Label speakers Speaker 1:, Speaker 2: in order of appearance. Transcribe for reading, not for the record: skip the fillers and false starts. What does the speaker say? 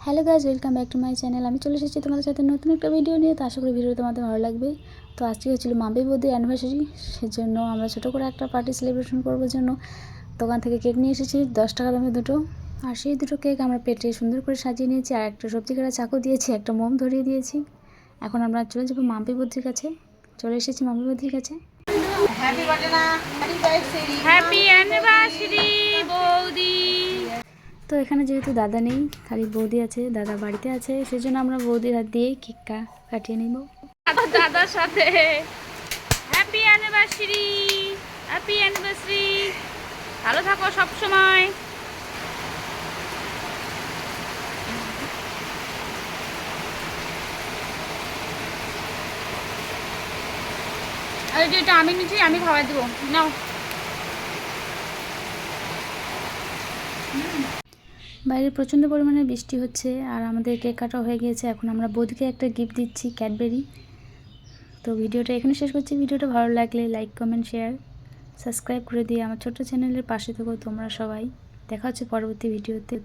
Speaker 1: Hello guys, welcome back to my channel. আমি চলে এসেছি তোমাদের সাথে নতুন একটা ভিডিও নিয়ে। তো আশা করি ভিডিও তোমাদের ভালো লাগবে। তো আজকে হচ্ছিল মাম্পি বৌদির অ্যানিভার্সারি, সেজন্য আমরা ছোটো করে একটা পার্টি সেলিব্রেশন করবার জন্য দোকান থেকে কেক নিয়ে এসেছি 10 টাকা দামে দুটো। আর সেই দুটো কেক আমরা পেটে সুন্দর করে সাজিয়ে নিয়েছি, আর একটা সবজি কাটা চাকু দিয়েছি, একটা মোম ধরিয়ে দিয়েছি। এখন আমরা চলে যাবো মাম্পি বৌদির কাছে। চলে এসেছি মাম্পি বৌদির কাছে।
Speaker 2: হ্যাপি অ্যানিভার্সারি বৌদি।
Speaker 1: তো এখানে যেহেতু দাদা নেই, খালি বৌদি আছে, দাদা বাড়িতে আছে, সেজন্য আমরা বৌদির হাত দিয়েই কেকটা কাটিয়ে নিব।
Speaker 2: দাদার সাথে হ্যাপি অ্যানিভার্সারি, হ্যাপি অ্যানিভার্সারি, ভালো থাকো সব সময়। আর যেটা আমি নিচ্ছি আমি খাওয়াই দেবো, নাও।
Speaker 1: বাইরে প্রচণ্ড পরিমাণে বৃষ্টি হচ্ছে, আর আমাদের কেক কাটা হয়ে গিয়েছে। এখন আমরা বৌদিকে একটা গিফট দিচ্ছি, ক্যাডবেরি। তো ভিডিওটা এখানে শেষ করছি। ভিডিওটা ভালো লাগলে লাইক, কমেন্ট, শেয়ার, সাবস্ক্রাইব করে দিয়ে আমার ছোট্ট চ্যানেলের পাশে থেকো তোমরা সবাই। দেখা হচ্ছে পরবর্তী ভিডিওতে।